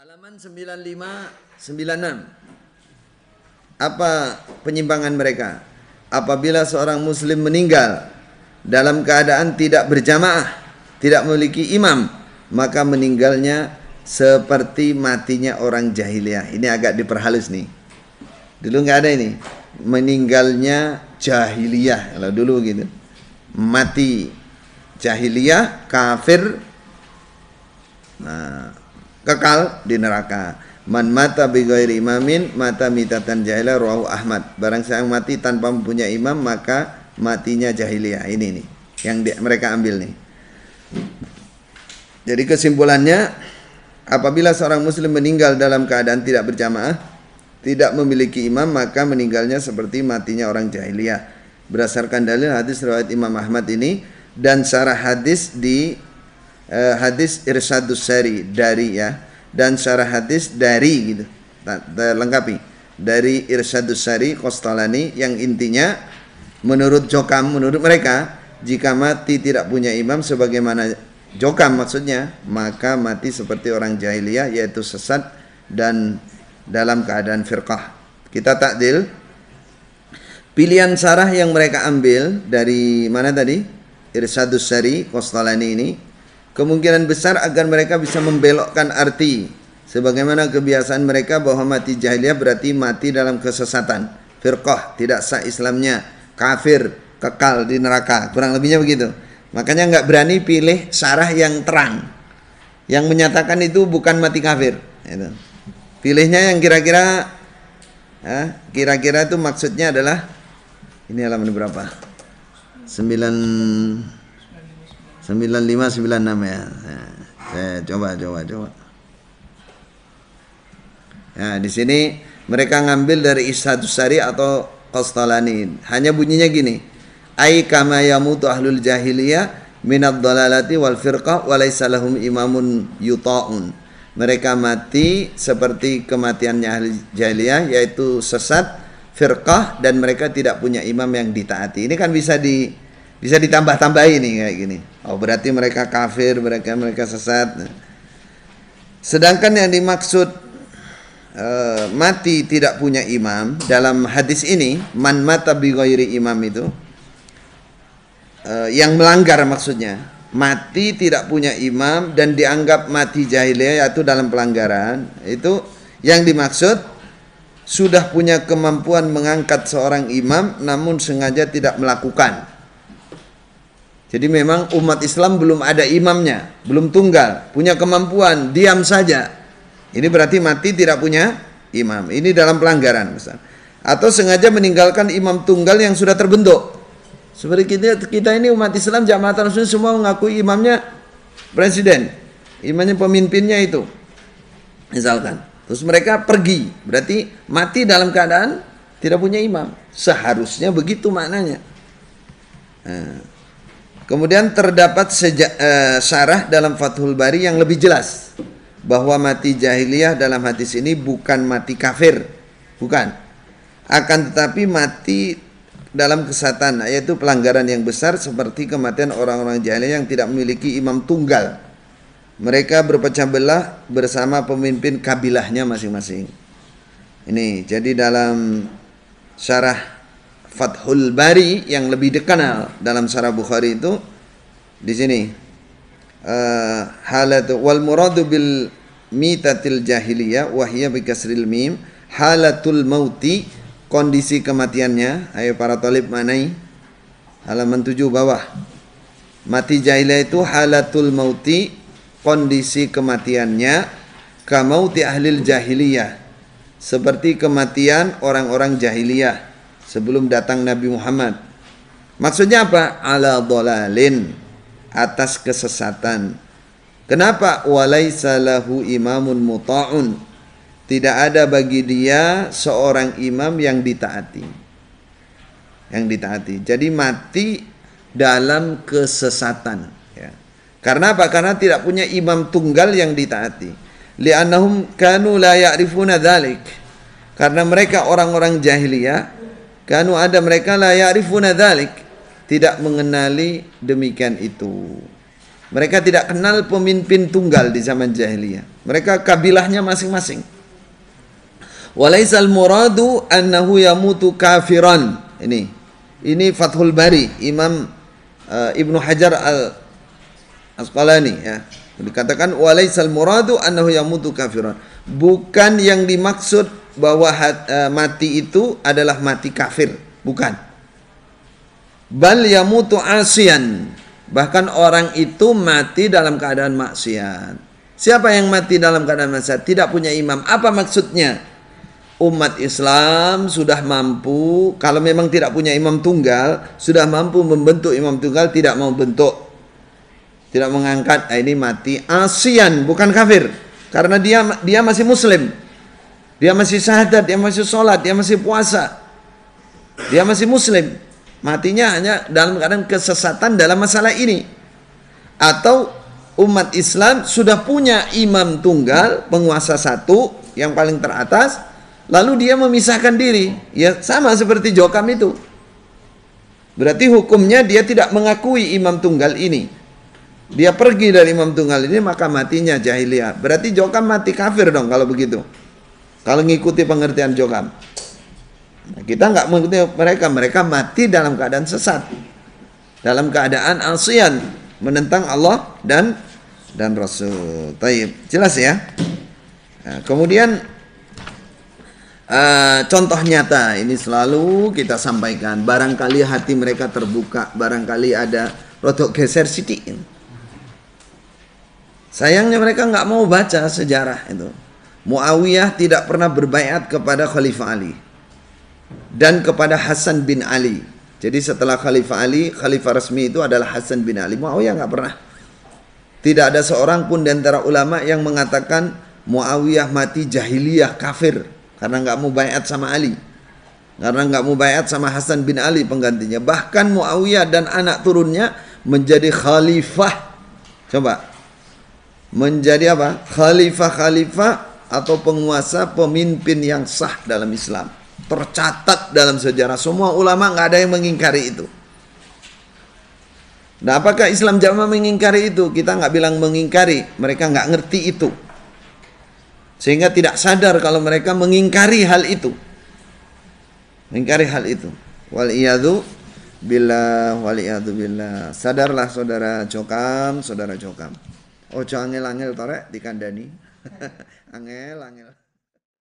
Halaman 95, 96. Apa penyimpangan mereka? Apabila seorang muslim meninggal dalam keadaan tidak berjamaah, tidak memiliki imam, maka meninggalnya seperti matinya orang jahiliyah. Ini agak diperhalus nih. Dulu nggak ada ini. Meninggalnya jahiliyah. Kalau dulu gitu. Mati jahiliyah, kafir, kekal di neraka. Man mata bi ghairi imamin mata mitatan jahilah rawahu Ahmad. Barang siapa mati tanpa mempunyai imam maka matinya jahiliyah. Ini nih yang mereka ambil nih. Jadi kesimpulannya, apabila seorang muslim meninggal dalam keadaan tidak berjamaah, tidak memiliki imam, maka meninggalnya seperti matinya orang jahiliyah. Berdasarkan dalil hadis riwayat Imam Ahmad ini dan syarah hadis di hadis Irsyadus Sari dari dan syarah hadis dari gitu. Lengkapi dari Irsyadus Sari Qastalani yang intinya menurut Jokam, menurut mereka jika mati tidak punya imam sebagaimana Jokam maksudnya, maka mati seperti orang jahiliyah yaitu sesat dan dalam keadaan firqah. Kita takdil pilihan syarah yang mereka ambil dari mana tadi? Irsyadus Sari Qastalani ini. Kemungkinan besar agar mereka bisa membelokkan arti sebagaimana kebiasaan mereka bahwa mati jahiliyah berarti mati dalam kesesatan, firqah, tidak sah Islamnya, kafir, kekal di neraka, kurang lebihnya begitu. Makanya nggak berani pilih syarah yang terang, yang menyatakan itu bukan mati kafir. Itu. Pilihnya yang kira-kira itu maksudnya adalah ini halaman berapa? 95, 96 ya. Saya coba. Nah, di sini mereka ngambil dari Irsyadus Sari atau Qastalani. Hanya bunyinya gini. Ai kama yamutu ahlul jahiliyah minad dhalalati wal firqah wa laysa lahum imamun yuta'un. Mereka mati seperti kematiannya ahli jahiliyah yaitu sesat, firqah dan mereka tidak punya imam yang ditaati. Ini kan bisa ditambah-tambahi nih kayak gini. Oh, berarti mereka kafir, mereka sesat. Sedangkan yang dimaksud mati tidak punya imam dalam hadis ini, man mata bi ghairi imam itu yang melanggar maksudnya. Mati tidak punya imam dan dianggap mati jahiliyah yaitu dalam pelanggaran. Itu yang dimaksud sudah punya kemampuan mengangkat seorang imam namun sengaja tidak melakukan. Jadi memang umat Islam belum ada imamnya, belum tunggal, punya kemampuan, diam saja. Ini berarti mati tidak punya imam. Ini dalam pelanggaran. Atau sengaja meninggalkan imam tunggal yang sudah terbentuk. Seperti kita ini umat Islam Jamaah Rasul semua mengakui imamnya presiden, imamnya pemimpinnya itu. Misalkan. Terus mereka pergi, berarti mati dalam keadaan tidak punya imam. Seharusnya begitu maknanya. Kemudian terdapat syarah dalam Fathul Bari yang lebih jelas bahwa mati jahiliyah dalam hadis ini bukan mati kafir, bukan. Akan tetapi mati dalam kesesatan, yaitu pelanggaran yang besar seperti kematian orang-orang jahiliyah yang tidak memiliki imam tunggal. Mereka berpecah belah bersama pemimpin kabilahnya masing-masing. Ini jadi dalam syarah Fathul Bari yang lebih dikenal dalam syarah Bukhari itu di sini halatu wal muradu bil mitatil jahiliyah wahiyya bi kasril mim halatul mauti, kondisi kematiannya. Ayo para talib manai halaman 7 bawah. Mati jahiliyah itu halatul mauti, kondisi kematiannya, kamauti ahlil jahiliyah, seperti kematian orang-orang jahiliyah sebelum datang Nabi Muhammad. Maksudnya apa? Ala dhalalin, atas kesesatan. Kenapa? Walaisa lahu imamun muta'un, tidak ada bagi dia seorang imam yang ditaati. Yang ditaati. Jadi mati dalam kesesatan. Ya. Karena apa? Karena tidak punya imam tunggal yang ditaati. Li'annahum kanu la ya'rifuna dzalik. Karena mereka orang-orang jahiliyah, kanu ada mereka la ya'rifuna dzalik, tidak mengenali demikian itu. Mereka tidak kenal pemimpin tunggal di zaman jahiliyah. Mereka kabilahnya masing-masing. Walaisal muradu annahu yamutu kafiran. Ini Fathul Bari, Imam Ibnu Hajar Al-Asqalani ya. Dikatakan walaisal muradu annahu yamutu kafiran. Bukan yang dimaksud bahwa mati itu adalah mati kafir, bukan. Bal yamutu asian. Bahkan orang itu mati dalam keadaan maksiat. Siapa yang mati dalam keadaan maksiat? Tidak punya imam. Apa maksudnya? Umat Islam sudah mampu, kalau memang tidak punya imam tunggal, sudah mampu membentuk imam tunggal, tidak mau bentuk, tidak mengangkat, ini mati asian, bukan kafir, karena dia masih muslim, dia masih syahadat, dia masih sholat, dia masih puasa, dia masih muslim, matinya hanya dalam keadaan kesesatan dalam masalah ini. Atau umat Islam sudah punya imam tunggal, penguasa satu yang paling teratas, lalu dia memisahkan diri, ya sama seperti Jokam itu. Berarti hukumnya dia tidak mengakui imam tunggal ini. Dia pergi dari imam tunggal ini, maka matinya jahiliyah. Berarti Jokam mati kafir dong kalau begitu. Kalau ngikuti pengertian Jokam. Nah, kita nggak mengikuti mereka mati dalam keadaan sesat. Dalam keadaan asian, menentang Allah dan Rasul. Taib. Jelas ya? Nah, kemudian contoh nyata ini selalu kita sampaikan. Barangkali hati mereka terbuka, barangkali ada rotok geser sidik. Sayangnya mereka nggak mau baca sejarah itu. Muawiyah tidak pernah berbaiat kepada Khalifah Ali dan kepada Hasan bin Ali. Jadi setelah Khalifah Ali, Khalifah resmi itu adalah Hasan bin Ali. Muawiyah nggak pernah. Tidak ada seorang pun di antara ulama yang mengatakan Muawiyah mati jahiliyah kafir karena nggak mau baiat sama Ali, karena nggak mau baiat sama Hasan bin Ali penggantinya. Bahkan Muawiyah dan anak turunnya menjadi khalifah. Coba, menjadi apa? Khalifah atau penguasa, pemimpin yang sah dalam Islam. Tercatat dalam sejarah. Semua ulama nggak ada yang mengingkari itu. Nah, apakah Islam Jamaah mengingkari itu? Kita nggak bilang mengingkari. Mereka nggak ngerti itu, sehingga tidak sadar kalau mereka mengingkari hal itu. Mengingkari hal itu. Waliyadu billah, waliyadu billah. Sadarlah saudara Jokam, saudara Jokam. Ojo angel-angel torek dikandani. Angel.